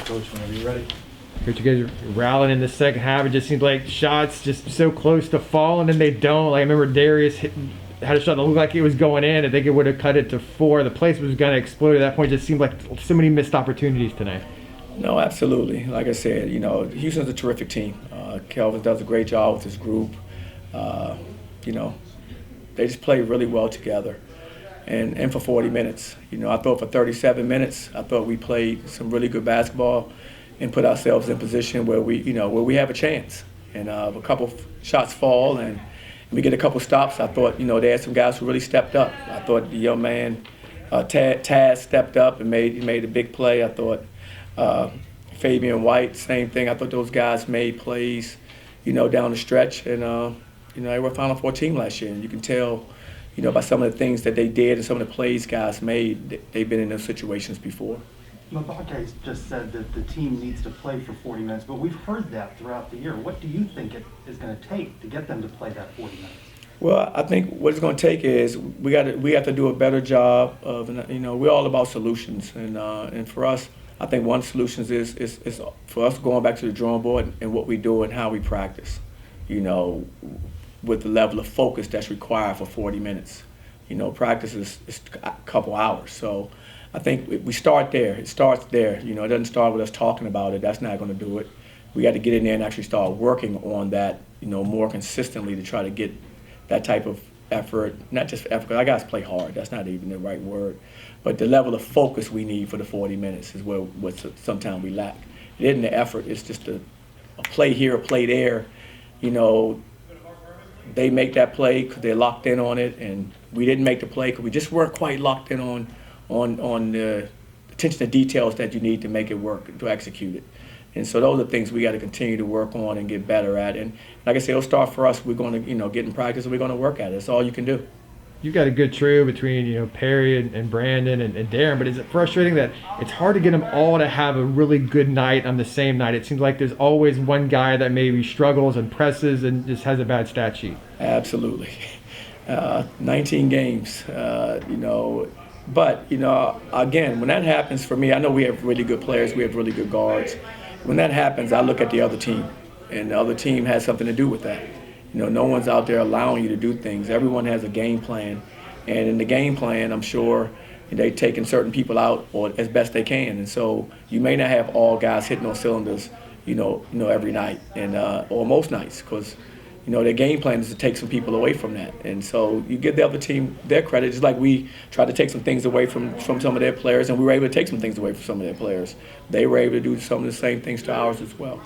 Coach, whenever you're ready. Coach, you guys are rallying in the second half. It just seems like shots just so close to falling and they don't. Like I remember Darius had a shot that looked like it was going in. I think it would have cut it to 4. The place was going to explode at that point. It just seemed like so many missed opportunities tonight. No, absolutely. Like I said, Houston's a terrific team. Kelvin does a great job with his group. They just play really well together. And for 40 minutes. I thought for 37 minutes, I thought we played some really good basketball and put ourselves in position where we have a chance. And a couple shots fall and we get a couple stops. I thought, they had some guys who really stepped up. I thought the young man, Taz stepped up and made a big play. I thought Fabian White, same thing. I thought those guys made plays, down the stretch. And, they were a Final Four team last year. And you can tell, by some of the things that they did and some of the plays guys made, they've been in those situations before. Mbake just said that the team needs to play for 40 minutes, but we've heard that throughout the year. What do you think it is going to take to get them to play that 40 minutes? Well, I think what it's going to take is we have to do a better job of, we're all about solutions. And for us, I think one solution is for us going back to the drawing board and what we do and how we practice, with the level of focus that's required for 40 minutes. Practice is a couple hours. So I think we start there. It starts there. It doesn't start with us talking about it. That's not going to do it. We got to get in there and actually start working on that, more consistently to try to get that type of effort, not just effort, because our guys play hard. That's not even the right word. But the level of focus we need for the 40 minutes is what sometimes we lack. It isn't the effort. It's just a play here, a play there. They make that play because they're locked in on it, and we didn't make the play because we just weren't quite locked in on the attention to details that you need to make it work, to execute it. And so those are things we got to continue to work on and get better at. And like I said, it'll start for us. We're going to, get in practice and we're going to work at it. That's all you can do. You've got a good trio between, Perry and Brandon and Darren, but is it frustrating that it's hard to get them all to have a really good night on the same night? It seems like there's always one guy that maybe struggles and presses and just has a bad stat sheet. Absolutely. 19 games, But, again, when that happens for me, I know we have really good players, we have really good guards. When that happens, I look at the other team, and the other team has something to do with that. No one's out there allowing you to do things. Everyone has a game plan, and in the game plan, I'm sure they've taken certain people out or as best they can. And so you may not have all guys hitting on cylinders, every night and or most nights, because their game plan is to take some people away from that. And so you give the other team their credit, just like we tried to take some things away from some of their players, and we were able to take some things away from some of their players. They were able to do some of the same things to ours as well.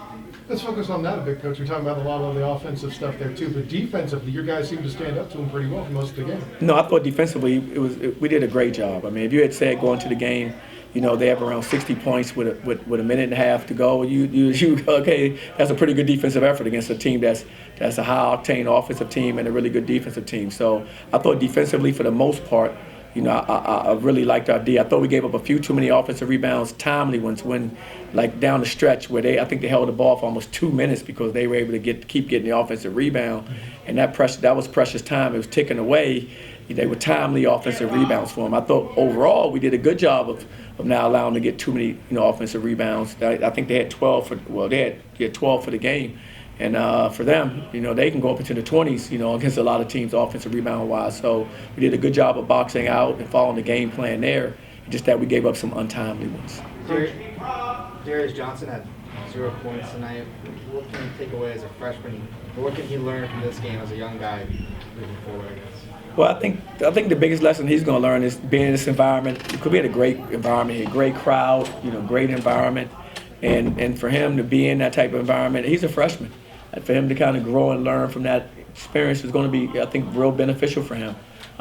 Let's focus on that a bit, Coach. We're talking about a lot of the offensive stuff there too, but defensively, your guys seem to stand up to them pretty well for most of the game. No, I thought defensively we did a great job. I mean, if you had said going to the game, they have around 60 points with a minute and a half to go, you okay, that's a pretty good defensive effort against a team that's a high-octane offensive team and a really good defensive team. So I thought defensively, for the most part, I really liked our D. I thought we gave up a few too many offensive rebounds, timely ones, when like down the stretch where I think they held the ball for almost 2 minutes because they were able to keep getting the offensive rebound, and that was precious time. It was ticking away. They were timely offensive rebounds for them. I thought overall we did a good job of not allowing them to get too many offensive rebounds. I think they had 12 they had 12 for the game. And for them, they can go up into the 20s, against a lot of teams offensive rebound-wise. So we did a good job of boxing out and following the game plan there, just that we gave up some untimely ones. Darius Johnson had 0 points tonight. What can you take away as a freshman? Or what can he learn from this game as a young guy moving forward, I guess? Well, I think the biggest lesson he's going to learn is being in this environment. Because we had a great environment here, great crowd, great environment. And for him to be in that type of environment, he's a freshman. And for him to kind of grow and learn from that experience is going to be, I think, real beneficial for him.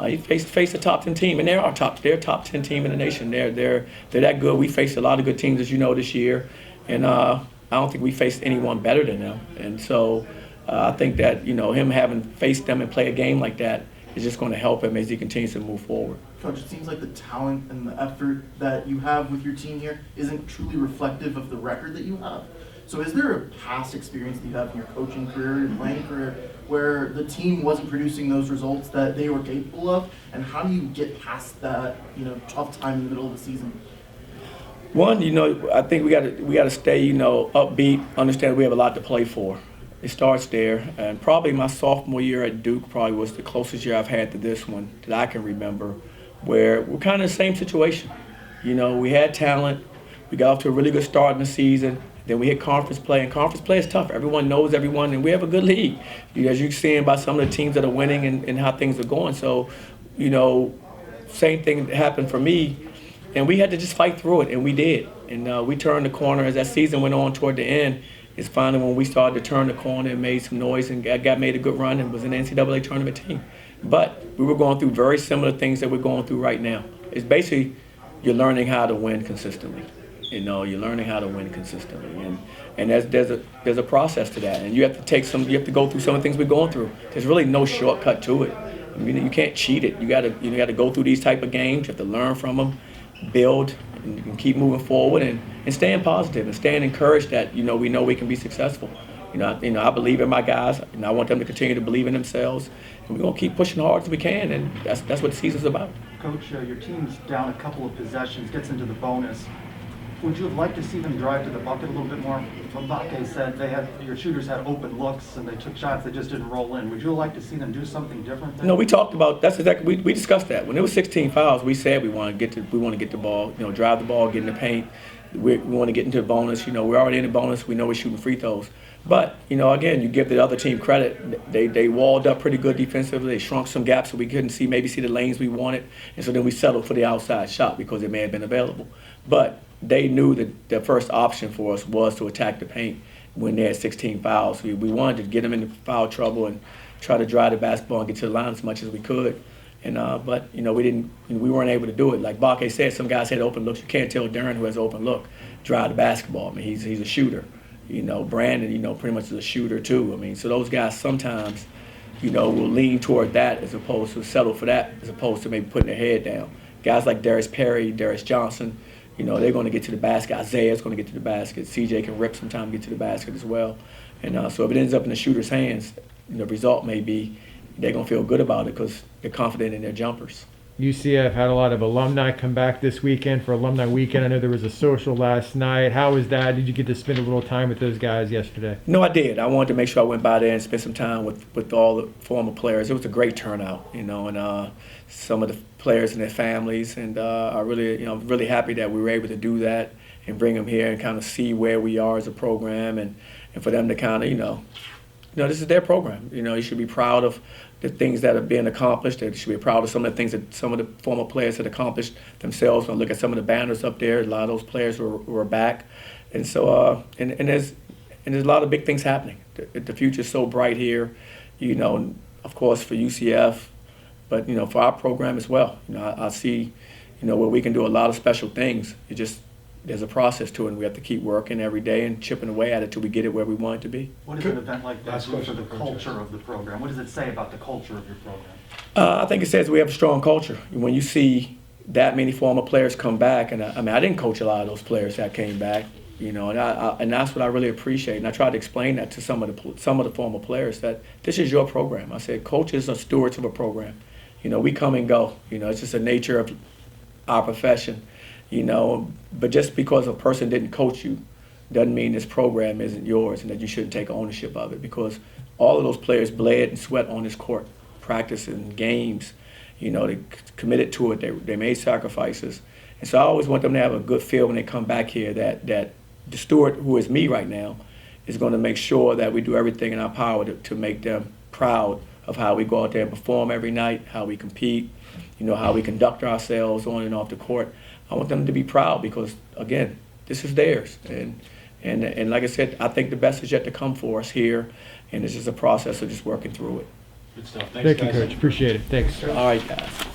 He faced a top 10 team, and they're a top 10 team in the nation. They're that good. We faced a lot of good teams, as you know, this year, and I don't think we faced anyone better than them. And so I think that him having faced them and play a game like that is just going to help him as he continues to move forward. Coach, it seems like the talent and the effort that you have with your team here isn't truly reflective of the record that you have. So is there a past experience that you have in your coaching career, your playing career, where the team wasn't producing those results that they were capable of? And how do you get past that, tough time in the middle of the season? One, I think we got to stay, upbeat, understand we have a lot to play for. It starts there, and probably my sophomore year at Duke probably was the closest year I've had to this one that I can remember, where we're kind of the same situation. We had talent, we got off to a really good start in the season, then we hit conference play, and conference play is tough. Everyone knows everyone, and we have a good league. As you're seeing by some of the teams that are winning and how things are going. So, same thing happened for me. And we had to just fight through it, and we did. And we turned the corner as that season went on toward the end. It's finally when we started to turn the corner and made some noise and made a good run and was an NCAA tournament team. But we were going through very similar things that we're going through right now. It's basically you're learning how to win consistently. You're learning how to win consistently, and there's a process to that, and you have to go through some of the things we're going through. There's really no shortcut to it. You can't cheat it. You got to go through these type of games. You have to learn from them, build, and keep moving forward, and staying positive and staying encouraged that we know we can be successful. I believe in my guys, and I want them to continue to believe in themselves, and we're gonna keep pushing hard as we can, and that's what the season's about. Coach, your team's down a couple of possessions, gets into the bonus. Would you have liked to see them drive to the bucket a little bit more? Mbake said your shooters had open looks and they took shots that just didn't roll in. Would you like to see them do something different there? No, we talked about that's exactly we discussed that when there was 16 fouls. We said we want to get the ball, drive the ball, get in the paint. We want to get into the bonus. We're already in the bonus. We know we're shooting free throws. But again, you give the other team credit. They walled up pretty good defensively. They shrunk some gaps so we couldn't see the lanes we wanted, and so then we settled for the outside shot because it may have been available. But they knew that the first option for us was to attack the paint when they had 16 fouls. We wanted to get them into foul trouble and try to drive the basketball and get to the line as much as we could. But we weren't able to do it. Like Mbake said, some guys had open looks. You can't tell Darren, who has an open look, drive the basketball. He's a shooter. Brandon, pretty much is a shooter too. So those guys sometimes, will lean toward that as opposed to settle for that, as opposed to maybe putting their head down. Guys like Darius Perry, Darius Johnson, they're going to get to the basket. Isaiah's going to get to the basket. CJ can rip sometime, get to the basket as well. And so if it ends up in the shooter's hands, the result may be they're going to feel good about it because they're confident in their jumpers. UCF had a lot of alumni come back this weekend for alumni weekend. I know there was a social last night. How was that? Did you get to spend a little time with those guys yesterday? No, I did. I wanted to make sure I went by there and spent some time with all the former players. It was a great turnout, and some of the players and their families. And I really, I'm really happy that we were able to do that and bring them here and kind of see where we are as a program, and for them to kind of, this is their program. You should be proud of the things that are being accomplished. They should be proud of some of the things that some of the former players had accomplished themselves. When I look at some of the banners up there, a lot of those players were back. And so, and there's a lot of big things happening. The future is so bright here, of course for UCF, but, for our program as well. I see, where we can do a lot of special things. There's a process to it, and we have to keep working every day and chipping away at it till we get it where we want it to be. What does an event like that do for the culture of the program? What does it say about the culture of your program? I think it says we have a strong culture. When you see that many former players come back, and I didn't coach a lot of those players that came back, and that's what I really appreciate. And I tried to explain that to some of the former players, that this is your program. I said coaches are stewards of a program. We come and go. It's just the nature of our profession. But just because a person didn't coach you doesn't mean this program isn't yours and that you shouldn't take ownership of it, because all of those players bled and sweat on this court, practicing games. They committed to it. They made sacrifices. And so I always want them to have a good feel when they come back here that the steward, who is me right now, is going to make sure that we do everything in our power to make them proud of how we go out there and perform every night, how we compete, how we conduct ourselves on and off the court. I want them to be proud because, again, this is theirs. And like I said, I think the best is yet to come for us here, and this is a process of just working through it. Good stuff. Thanks, Thank you, guys. Coach. Appreciate it. Thanks. All right, guys.